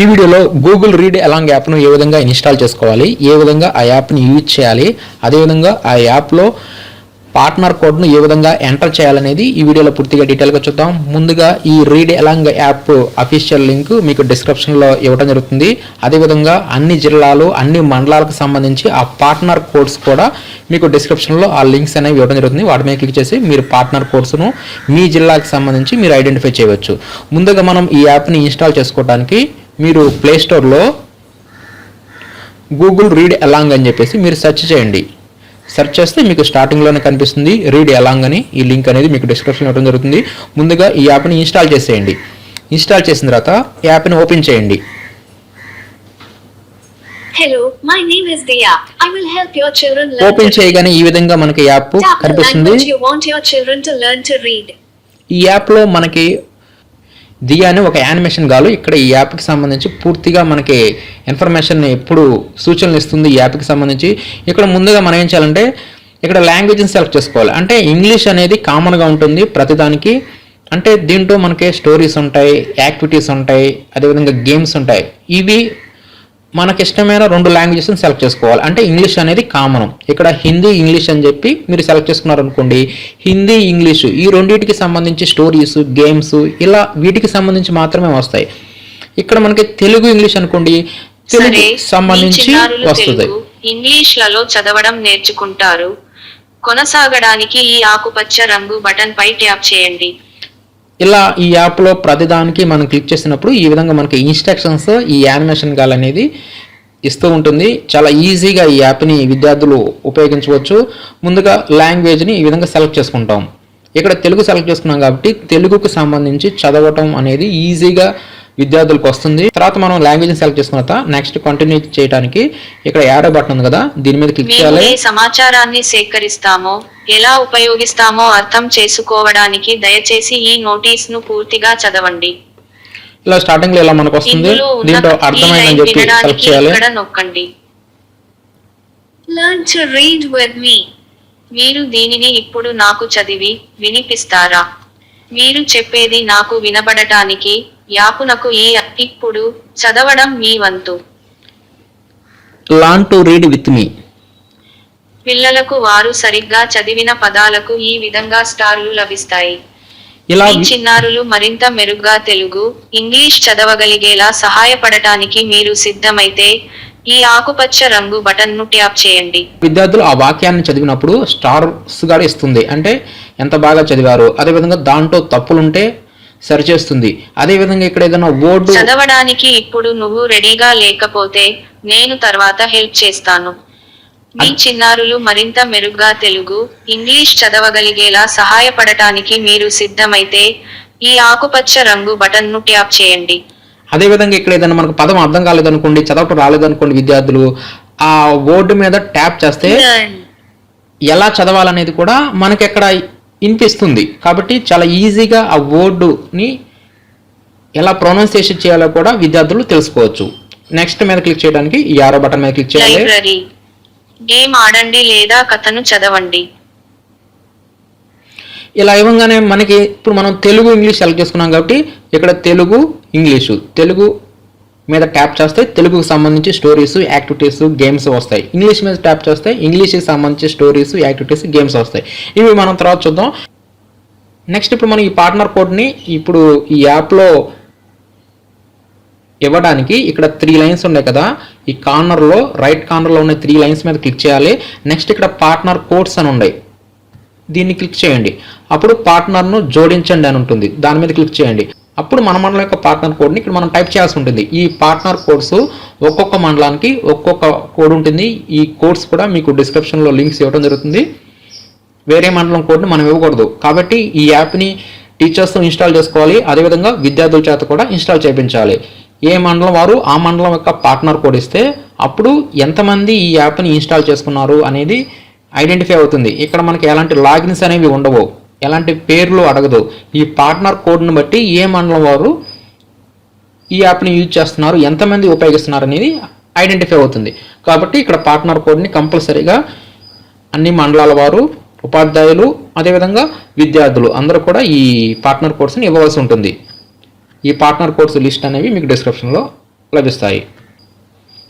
ఈ వీడియోలో Google read along యాప్ను ఏ విధంగా ఇన్స్టాల్ చేసుకోవాలి, ఏ విధంగా ఆ యాప్ని యూజ్ చేయాలి, అదేవిధంగా ఆ యాప్లో పార్ట్నర్ కోడ్ను ఏ విధంగా ఎంటర్ చేయాలనేది ఈ వీడియోలో పూర్తిగా డీటెయిల్గా చూద్దాం. ముందుగా ఈ read along app official link మీకు డిస్క్రిప్షన్లో ఇవ్వడం జరుగుతుంది. అదేవిధంగా అన్ని జిల్లాలు అన్ని మండలాలకు సంబంధించి ఆ పార్ట్నర్ కోడ్స్ కూడా మీకు డిస్క్రిప్షన్లో ఆ లింక్స్ అనేవి ఇవ్వడం జరుగుతుంది. వాటి మీద క్లిక్ చేసి మీరు పార్ట్నర్ కోడ్స్ను మీ జిల్లాకి సంబంధించి మీరు ఐడెంటిఫై చేయవచ్చు. ముందుగా మనం ఈ యాప్ని ఇన్స్టాల్ చేసుకోవడానికి మీరు ప్లేస్టోర్లో గూగుల్ రీడ్ అలాంగ్ అని చెప్పేసి మీరు సెర్చ్ చేయండి. సెర్చ్ చేస్తే మీకు స్టార్టింగ్లోనే కనిపిస్తుంది రీడ్ అలాంగ్ అని. ఈ లింక్ అనేది మీకు డిస్క్రిప్షన్ ఇవ్వడం జరుగుతుంది. ముందుగా ఈ యాప్ని ఇన్స్టాల్ చేసేయండి. ఇన్స్టాల్ చేసిన తర్వాత యాప్ని ఓపెన్ చేయండి. Hello, my name is Diya. I will help your children learn. Open చేయగానే ఈ విధంగా మనకి యాప్ కనిపిస్తుంది. You want your children to learn to read. ఈ యాప్లో మనకి దియా అని ఒక యానిమేషన్ గాలు ఇక్కడ ఈ యాప్కి సంబంధించి పూర్తిగా మనకి ఇన్ఫర్మేషన్ ఎప్పుడు సూచనలు ఇస్తుంది. ఈ యాప్కి సంబంధించి ఇక్కడ ముందుగా మనం ఏం చేయాలంటే ఇక్కడ లాంగ్వేజ్ని సెలెక్ట్ చేసుకోవాలి. అంటే ఇంగ్లీష్ అనేది కామన్గా ఉంటుంది ప్రతిదానికి. అంటే దీంట్లో మనకి స్టోరీస్ ఉంటాయి, యాక్టివిటీస్ ఉంటాయి, అదేవిధంగా గేమ్స్ ఉంటాయి. ఇవి మనకి ఇష్టమైన 2 లాంగ్వేజెస్ని సెలెక్ట్ చేసుకోవాలి. అంటే ఇంగ్లీష్ అనేది కామన్. ఇక్కడ హిందీ ఇంగ్లీష్ అని చెప్పి మీరు సెలెక్ట్ చేసుకున్నారు అనుకోండి, హిందీ ఇంగ్లీషు ఈ రెండింటికి సంబంధించి స్టోరీస్ గేమ్స్ ఇలా వీటికి సంబంధించి మాత్రమే వస్తాయి. ఇక్కడ మనకి తెలుగు ఇంగ్లీష్ అనుకోండి, తెలుగు సంబంధించి వస్తుంది. ఇంగ్లీష్లలో చదవడం నేర్చుకుంటారు. కొనసాగడానికి ఈ ఆకుపచ్చ రంగు బటన్ పై ట్యాప్ చేయండి. ఇలా ఈ యాప్లో ప్రతిదానికి మనం క్లిక్ చేసినప్పుడు ఈ విధంగా మనకి ఇన్స్ట్రక్షన్స్ ఈ యానిమేషన్ గాల్ అనేది ఇస్తూ ఉంటుంది. చాలా ఈజీగా ఈ యాప్ని విద్యార్థులు ఉపయోగించవచ్చు. ముందుగా లాంగ్వేజ్ని ఈ విధంగా సెలెక్ట్ చేసుకుంటాం. ఇక్కడ తెలుగు సెలెక్ట్ చేసుకున్నాం కాబట్టి తెలుగుకు సంబంధించి చదవటం అనేది ఈజీగా విద్యార్థులకు వస్తుంది. తర్వాత మనం లాంగ్వేజ్ని సెలెక్ట్ చేసుకున్న తర్వాత నెక్స్ట్ కంటిన్యూ చేయడానికి ఇక్కడ యారో బటన్ ఉంది కదా, దీని మీద క్లిక్ చేయాలి. సమాచారాన్ని సేకరిస్తామో ఎలా ఉపయోగిస్తామో అర్థం చేసుకోవడానికి దయచేసి ఈ నోటీస్ ను పూర్తిగా చదవండి. ఇలా స్టార్టింగ్ లో ఇలా మనకు వస్తుంది. దీంట్లో అర్థమైందని చెప్పి సెలెక్ట్ చేయాలి. ఇక్కడ నొక్కండి. Learn to read with me. మీరు దీనిని ఇప్పుడు నాకు చదివి వినిపిస్తారా? మీరు చెప్పేది నాకు వినబడటానికి యాపునకు ఇప్పుడు చదవడం మీ వంతు. Learn to read with me. పిల్లలకు వారు సరిగ్గా చదివిన పదాలకు ఈ విధంగా స్టార్లు లభిస్తాయి. ఈ చిన్నారులు మరింత మెరుగ్గా తెలుగు ఇంగ్లీష్ చదవగలిగేలా సహాయపడటానికి మీరు సిద్ధమైతే ఈ ఆకుపచ్చ రంగు బటన్ ను ట్యాప్ చేయండి. విద్యార్థులు ఆ వాక్యాన్ని చదివినప్పుడు స్టార్స్ గా ఇస్తుంది. అంటే ఎంత బాగా చదివారు, అదేవిధంగా దాంట్లో తప్పులుంటే సరిచేస్తుంది. అదేవిధంగా ఇక్కడ ఏదైనా వర్డ్ చదవడానికి ఇప్పుడు నువ్వు రెడీగా లేకపోతే నేను తర్వాత హెల్ప్ చేస్తాను. మీ చిన్నారులు మరింత మెరుగ్గా తెలుగు ఇంగ్లీష్ చదవగలిగేలా సహాయపడటానికి మీరు సిద్ధమైతే ఈ ఆకుపచ్చ రంగు బటన్ ను ట్యాప్ చేయండి. అదేవిధంగా ఇక్కడ ఏదైనా మనకు పదం అర్థం కాలేదనుకోండి, చదవటం రాలేదనుకోండి, విద్యార్థులు ఆ వర్డ్ మీద ట్యాప్ చేస్తే ఎలా చదవాలనేది కూడా మనకి ఎక్కడ వినిపిస్తుంది. కాబట్టి చాలా ఈజీగా ఆ వర్డ్ని ఎలా ప్రొనౌన్సియేషన్ చేయాలో కూడా విద్యార్థులు తెలుసుకోవచ్చు. నెక్స్ట్ మీద క్లిక్ చేయడానికి ఈ యారో బటన్ మీద క్లిక్ చేయాలి. లైబ్రరీ గేమ్ ఆడండి లేదా కథను చదవండి. ఇలా ఇవ్వగానే మనకి ఇప్పుడు మనం తెలుగు ఇంగ్లీష్ సెలెక్ట్ చేసుకున్నాం కాబట్టి ఇక్కడ తెలుగు ఇంగ్లీషు తెలుగు మీద ట్యాప్ చేస్తే తెలుగుకు సంబంధించి స్టోరీస్ యాక్టివిటీస్ గేమ్స్ వస్తాయి. ఇంగ్లీష్ మీద ట్యాప్ చేస్తే ఇంగ్లీష్కి సంబంధించి స్టోరీస్ యాక్టివిటీస్ గేమ్స్ వస్తాయి. ఇవి మనం తర్వాత చూద్దాం. నెక్స్ట్ ఇప్పుడు మనం ఈ పార్ట్నర్ కోడ్ని ఇప్పుడు ఈ యాప్లో ఇవ్వడానికి ఇక్కడ 3 లైన్స్ ఉన్నాయి కదా, ఈ కార్నర్లో రైట్ కార్నర్లో ఉన్న 3 లైన్స్ మీద క్లిక్ చేయాలి. నెక్స్ట్ ఇక్కడ పార్ట్నర్ కోడ్స్ అని ఉన్నాయి, దీన్ని క్లిక్ చేయండి. అప్పుడు పార్ట్నర్ను జోడించండి అని ఉంటుంది, దాని మీద క్లిక్ చేయండి. అప్పుడు మన మండలం యొక్క పార్ట్నర్ కోడ్ని ఇక్కడ మనం టైప్ చేయాల్సి ఉంటుంది. ఈ పార్ట్నర్ కోడ్స్ ఒక్కొక్క మండలానికి ఒక్కొక్క కోడ్ ఉంటుంది. ఈ కోడ్స్ కూడా మీకు డిస్క్రిప్షన్లో లింక్స్ ఇవ్వడం జరుగుతుంది. వేరే మండలం కోడ్ని మనం ఇవ్వకూడదు. కాబట్టి ఈ యాప్ని టీచర్స్తో ఇన్స్టాల్ చేసుకోవాలి. అదేవిధంగా విద్యార్థుల చేత కూడా ఇన్స్టాల్ చేయించాలి. ఏ మండలం వారు ఆ మండలం యొక్క పార్ట్నర్ కోడ్ ఇస్తే అప్పుడు ఎంతమంది ఈ యాప్ని ఇన్స్టాల్ చేసుకున్నారు అనేది ఐడెంటిఫై అవుతుంది. ఇక్కడ మనకి ఎలాంటి లాగిన్స్ అనేవి ఉండవు, ఎలాంటి పేర్లు అడగదు. ఈ పార్ట్నర్ కోడ్ను బట్టి ఏ మండలం వారు ఈ యాప్ని యూజ్ చేస్తున్నారు, ఎంతమంది ఉపయోగిస్తున్నారు అనేది ఐడెంటిఫై అవుతుంది. కాబట్టి ఇక్కడ పార్ట్నర్ కోడ్ని కంపల్సరీగా అన్ని మండలాల వారు ఉపాధ్యాయులు అదేవిధంగా విద్యార్థులు అందరూ కూడా ఈ పార్ట్నర్ కోడ్స్ని ఇవ్వవలసి ఉంటుంది. ఈ పార్ట్నర్ కోడ్స్ లిస్ట్ అనేవి మీకు డిస్క్రిప్షన్లో లభిస్తాయి.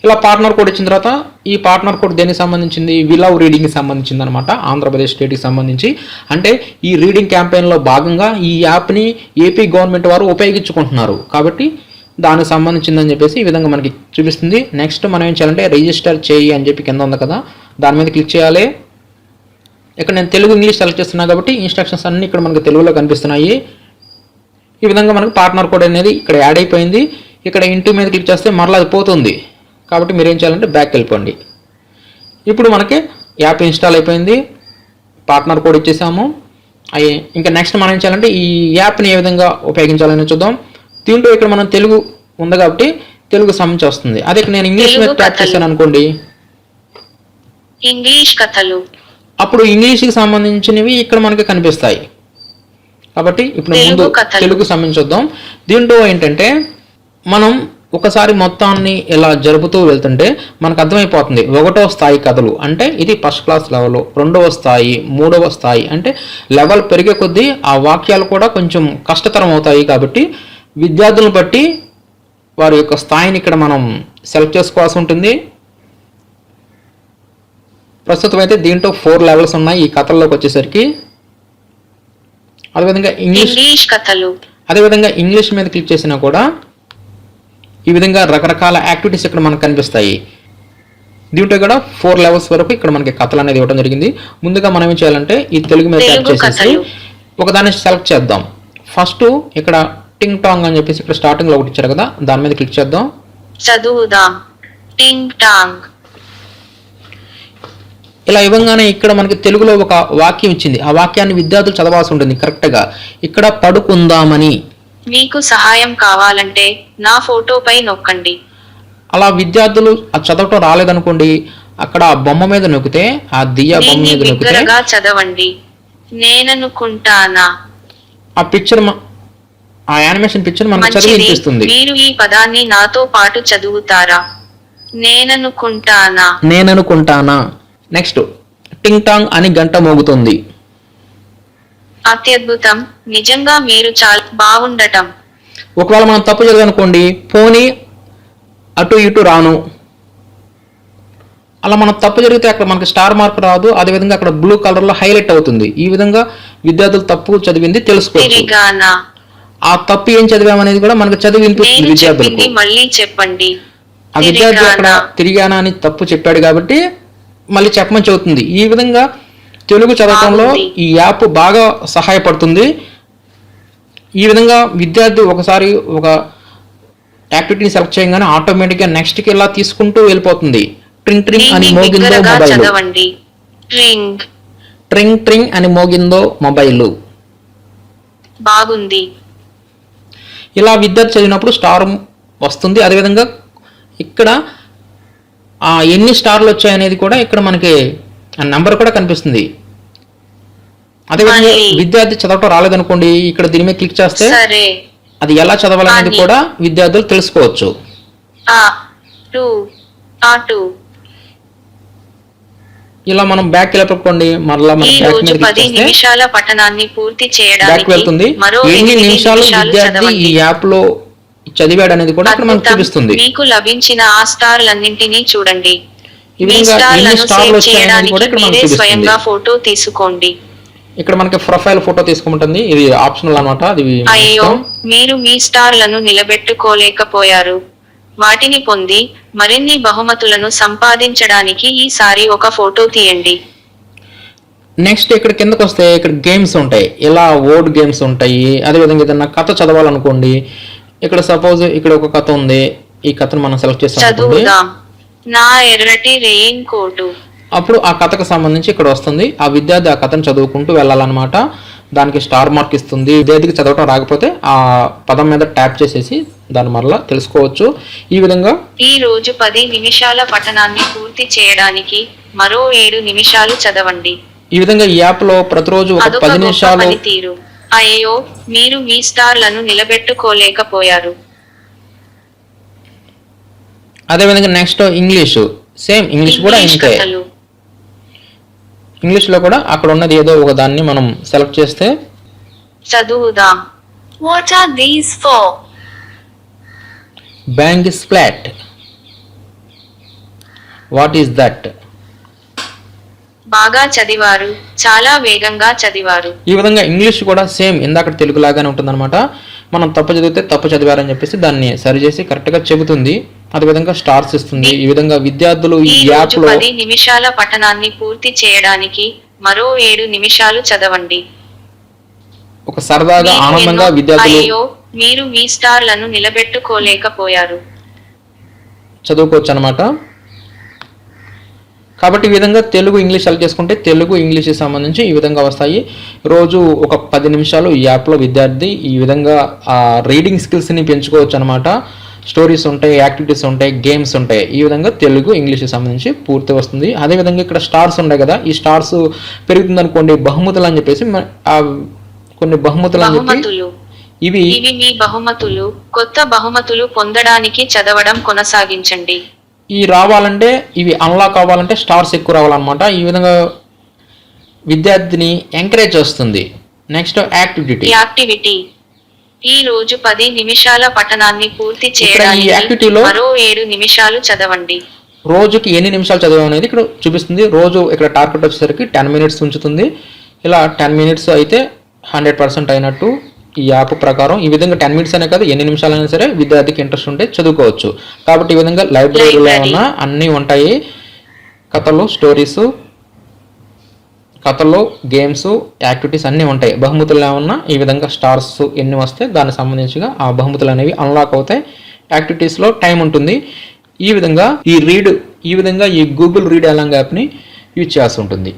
ఇలా పార్ట్నర్ కోడ్ ఇచ్చిన తర్వాత ఈ పార్ట్నర్ కోడ్ దేనికి సంబంధించింది, వి లవ్ రీడింగ్కి సంబంధించింది అనమాట, ఆంధ్రప్రదేశ్ స్టేట్కి సంబంధించి. అంటే ఈ రీడింగ్ క్యాంపెయిన్లో భాగంగా ఈ యాప్ని ఏపీ గవర్నమెంట్ వారు ఉపయోగించుకుంటున్నారు కాబట్టి దానికి సంబంధించిందని చెప్పేసి ఈ విధంగా మనకి చూపిస్తుంది. నెక్స్ట్ మనం ఏం చేయాలంటే రిజిస్టర్ చేయి అని చెప్పి కింద ఉంది కదా, దాని మీద క్లిక్ చేయాలి. ఇక్కడ నేను తెలుగు ఇంగ్లీష్ సెలెక్ట్ చేస్తున్నాను కాబట్టి ఇన్స్ట్రక్షన్స్ అన్నీ ఇక్కడ మనకు తెలుగులో కనిపిస్తున్నాయి. ఈ విధంగా మనకు పార్ట్నర్ కోడ్ అనేది ఇక్కడ యాడ్ అయిపోయింది. ఇక్కడ ఇంటూ మీద క్లిక్ చేస్తే మరలా అది పోతుంది కాబట్టి మీరు ఏం చేయాలంటే బ్యాక్ వెళ్ళిపోండి. ఇప్పుడు మనకి యాప్ ఇన్స్టాల్ అయిపోయింది, పార్ట్నర్ కోడ్ ఇచ్చేసాము. ఇంకా నెక్స్ట్ మనం ఏం చేయాలంటే ఈ యాప్ని ఏ విధంగా ఉపయోగించాలని చూద్దాం. దీంట్లో ఇక్కడ మనం తెలుగు ఉంది కాబట్టి తెలుగు సంబంధించి వస్తుంది. అదే నేను ఇంగ్లీష్ మీద ట్యాప్ చేశాను అనుకోండి, ఇంగ్లీష్ కథలు, అప్పుడు ఇంగ్లీష్కి సంబంధించినవి ఇక్కడ మనకి కనిపిస్తాయి. కాబట్టి ఇప్పుడు ముందు తెలుగు సంబంధించి చూద్దాం. దీంట్లో ఏంటంటే మనం ఒకసారి మొత్తాన్ని ఇలా జరుపుతూ వెళ్తుంటే మనకు అర్థమైపోతుంది. 1వ స్థాయి కథలు అంటే ఇది ఫస్ట్ క్లాస్ లెవెల్, 2వ స్థాయి, 3వ స్థాయి అంటే లెవెల్ పెరిగే కొద్దీ ఆ వాక్యాలు కూడా కొంచెం కష్టతరం అవుతాయి. కాబట్టి విద్యార్థులను బట్టి వారి యొక్క స్థాయిని ఇక్కడ మనం సెలెక్ట్ చేసుకోవాల్సి ఉంటుంది. ప్రస్తుతం అయితే దీంట్లో 4 లెవెల్స్ ఉన్నాయి ఈ కథల్లోకి వచ్చేసరికి. అదేవిధంగా ఇంగ్లీష్ కథలు, అదేవిధంగా ఇంగ్లీష్ మీద క్లిక్ చేసినా కూడా ఈ విధంగా రకరకాల యాక్టివిటీస్ ఇక్కడ మనకు కనిపిస్తాయి. దీంట్లో కూడా 4 లెవెల్స్ వరకు ఇక్కడ మనకి కథలు అనేది ఇవ్వడం జరిగింది. ముందుగా మనం ఏం చేయాలంటే ఈ తెలుగు మీద ట్యాప్ చేసేసి ఒకదాన్ని సెలెక్ట్ చేద్దాం. ఫస్ట్ ఇక్కడ టింగ్ టాంగ్ అని చెప్పేసి ఇక్కడ స్టార్టింగ్ లో ఒకటి ఇచ్చారు కదా, దాని మీద క్లిక్ చేద్దాం. చదువుదాం టింగ్ టాంగ్. ఇలా ఇవ్వగానే ఇక్కడ మనకి తెలుగులో ఒక వాక్యం ఇచ్చింది. ఆ వాక్యాన్ని విద్యార్థులు చదవాల్సి ఉంటుంది కరెక్ట్గా. ఇక్కడ పడుకుందామని, మీకు సహాయం కావాలంటే నా ఫోటోపై నొక్కండి. అలా విద్యార్థులు చదవటం రాలేదనుకోండి, అక్కడ ఆ బొమ్మ మీద నొక్కితే, ఆ దియ్య బొమ్మ మీద నొక్కితే చదవండి నేననుకుంటానా, ఆ పిక్చర్, ఆ యానిమేషన్ పిక్చర్ మనకు చదివి వినిపిస్తుంది. మీరు ఈ పదాన్ని నాతో పాటు చదువుతారా, నేననుకుంటానా. నెక్స్ట్ టింగ్ టాంగ్ అని గంట మోగుతుంది. అత్యద్భుతం, నిజంగా మీరు చాలా బాగుండటం. ఒకవేళ మనం తప్పు చదివనుకోండి, పోనీ అటు ఇటు రాను, అలా మనం తప్పు జరిగితే అక్కడ మనకి స్టార్ మార్క్ రాదు, అదేవిధంగా అక్కడ బ్లూ కలర్ లో హైలైట్ అవుతుంది. ఈ విధంగా విద్యార్థులు తప్పు చదివింది తెలుసుకోవచ్చు. ఆ తప్పు ఏం చదివామనేది కూడా మనకు చదివి వినిపిస్తుంది విద్యార్థులకు. మళ్ళీ చెప్పండి. ఆ విద్యార్థి అక్కడ తిరిగానా అని తప్పు చెప్పాడు కాబట్టి మళ్ళీ చెప్పమని చెబుతుంది. ఈ విధంగా తెలుగు చదవటంలో ఈ యాప్ బాగా సహాయపడుతుంది. ఈ విధంగా విద్యార్థి ఒకసారి ఒక యాక్టివిటీని సెలెక్ట్ చేయగానే ఆటోమేటిక్గా నెక్స్ట్కి ఇలా తీసుకుంటూ వెళ్ళిపోతుంది. ట్రింగ్ ట్రింగ్ అని మోగిందో మొబైల్, ట్రింగ్ ట్రింగ్ అని మోగిందో మొబైల్. బాగుంది. ఇలా విద్యార్థి చదివినప్పుడు స్టార్ వస్తుంది. అదేవిధంగా ఇక్కడ ఎన్ని స్టార్లు వచ్చాయనేది కూడా ఇక్కడ మనకి ఆ నెంబర్ కూడా కనిపిస్తుంది. అదేవిధంగా విద్యార్థి చదవటం రాలేదనుకోండి, ఇక్కడ దీని మీద క్లిక్ చేస్తే అది ఎలా చదవాలనేది కూడా విద్యార్థులు తెలుసుకోవచ్చు. ఇలా మనం బ్యాక్ వెళ్ళిపోండి, మరలా మనం బ్యాక్ మీద క్లిక్ చేస్తే నిమిషాల పఠనాన్ని పూర్తి చేయడానికి బ్యాక్ వెళ్తుంది. ఎన్ని నిమిషాలు విద్యార్థి ఈ యాప్ లో చదివాడు అనేది కూడా ఇక్కడ మనకు చూపిస్తుంది. మీకు లభించిన ఆ స్టార్లన్నింటినీ చూడండి. ఈ విధంగా ఎన్ని స్టార్లు వచ్చాయనేది కూడా ఇక్కడ మనకు చూపిస్తుంది. స్వయంగా ఫోటో తీసుకోండి. ఇక్కడ మనకి ప్రొఫైల్ ఫోటో తీసుకోమంటుంది, ఇది ఆప్షనల్ అన్నమాట. అది అయ్యో, మీరు మీ స్టార్లను నిలబెట్టుకోలేకపోయారు. వాటిని పొంది మరిన్ని బహుమతులను సంపాదించడానికి ఈసారి ఒక ఫోటో తీయండి. నెక్స్ట్ ఇక్కడ కిందకు వస్తే ఇక్కడ గేమ్స్ ఉంటాయి, ఇలా వర్డ్ గేమ్స్ ఉంటాయి. అదేవిధంగా ఏదైనా కథ చదవాలనుకోండి, ఇక్కడ సపోజ్ ఇక్కడ ఒక కథ ఉంది, ఈ కథను మనం సెలెక్ట్ చేస్తాం. నా ఎర్రటి రెయిన్ కోటు. అప్పుడు ఆ కథకు సంబంధించి ఇక్కడ వస్తుంది. ఆ విద్యార్థి ఆ కథను చదువుకుంటూ వెళ్ళాలన్నమాట. దానికి స్టార్ మార్క్ ఇస్తుంది. విద్యార్థికి చదవటం రాకపోతే ఆ పదం మీద ట్యాప్ చేసేసి దాన్ని మరలా తెలుసుకోవచ్చు. ఈ విధంగా ఈ రోజు 10 నిమిషాల పఠనాన్ని పూర్తి చేయడానికి మరో 7 నిమిషాలు చదవండి. ఈ విధంగా ఈ యాప్ లో ప్రతిరోజు ఒక 10 నిమిషాలు. అయ్యో, మీరు మీ స్టార్లను నిలబెట్టుకోలేకపోయారు. అదేవిధంగా నెక్స్ట్ ఇంగ్లీష్, సేమ్ ఇంగ్లీష్ కూడా ఇంతే. ఇంగ్లీష్ లో కూడా అక్కడ ఉన్నది ఏదో ఒక దాన్ని మనం సెలెక్ట్ చేస్తే చదువుదాం. What are these for? Bang is flat. What is that? బాగా చదివారు, చాలా వేగంగా చదివారు. ఈ విధంగా ఇంగ్లీష్ కూడా సేమ్ ఇందాక తెలుగు లాగానే ఉంటుందన్నమాట. మనం తప్పు చదివితే తప్పు చదివారని చెప్పేసి దాన్ని సరిచేసి కరెక్ట్గా చెబుతుంది. అదేవిధంగా స్టార్స్ ఇస్తుంది. ఈ విధంగా విద్యార్థులు ఈ యాప్ లో 10 నిమిషాల పఠనాన్ని పూర్తి చేయడానికి మరో 7 నిమిషాలు చదవండి. ఒక సరదాగా మీరు ఆనందంగా ఎన్నో- విద్యార్థులు అయ్యో, మీరు మీ స్టార్లను నిలబెట్టుకోలేకపోయారు. చదువుకోవచ్చు అనమాట. కాబట్టి ఈ విధంగా తెలుగు ఇంగ్లీష్ సెలెక్ట్ చేసుకుంటే తెలుగు ఇంగ్లీష్కి సంబంధించి ఈ విధంగా వస్తాయి. రోజు ఒక 10 నిమిషాలు ఈ యాప్లో విద్యార్థి ఈ విధంగా రీడింగ్ స్కిల్స్ని పెంచుకోవచ్చు అనమాట. స్టోరీస్ ఉంటాయి, యాక్టివిటీస్ ఉంటాయి, గేమ్స్ ఉంటాయి. ఈ విధంగా తెలుగు ఇంగ్లీష్కి సంబంధించి పూర్తి వస్తుంది. అదేవిధంగా ఇక్కడ స్టార్స్ ఉంటాయి కదా, ఈ స్టార్స్ పెరుగుతుంది అనుకోండి బహుమతులు అని చెప్పేసి కొన్ని బహుమతులు అని చెప్పి బహుమతులు. ఇవి ఇవి మీ బహుమతులు. కొత్త బహుమతులు పొందడానికి చదవడం కొనసాగించండి. ఈ రావాలంటే ఇవి అన్లాక్ అవ్వాలంటే స్టార్స్ ఎక్కువ రావాలన్నమాట. ఈ విధంగా విద్యార్థిని ఎంకరేజ్ చేస్తుంది. Next activity. ఈ రోజు 10 నిమిషాల పఠనాన్ని పూర్తి ఇక్కడ ఈ చేయడానికి యాక్టివిటీలో మరో 7 నిమిషాలు చదవండి. రోజుకి ఎన్ని నిమిషాలు చదవం అనేది ఇక్కడ చూపిస్తుంది. రోజు ఇక్కడ టార్గెట్ వచ్చేసరికి 10 మినిట్స్ ఉంచుతుంది. ఇలా 10 మినిట్స్ అయితే 100% అయినట్టు ఈ యాప్ ప్రకారం. ఈ విధంగా 10 మినిట్స్ అనే కాదు, ఎన్ని నిమిషాలైనా సరే విద్యార్థికి ఇంట్రెస్ట్ ఉంటే చదువుకోవచ్చు. కాబట్టి ఈ విధంగా లైబ్రరీలో ఉన్న అన్నీ ఉంటాయి. కథలు, స్టోరీస్, కథల్లో గేమ్స్, యాక్టివిటీస్ అన్నీ ఉంటాయి. బహుమతులు ఏమన్నా ఈ విధంగా స్టార్స్ ఎన్ని వస్తే దానికి సంబంధించిగా ఆ బహుమతులు అనేవి అన్లాక్ అవుతాయి. యాక్టివిటీస్లో టైం ఉంటుంది. ఈ విధంగా ఈ గూగుల్ రీడ్ అలాంగ్ యాప్ని యూజ్ చేస్తుంటుంది.